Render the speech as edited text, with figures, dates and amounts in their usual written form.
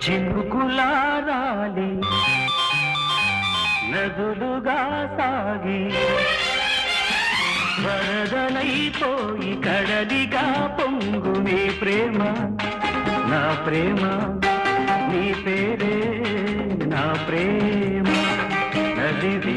చినుకులారాలి నదులుగా సాగి వరదలైపోయి కడలిగా పొంగు నీ ప్రేమ నా ప్రేమ నీ పేరే నా ప్రేమ నదివి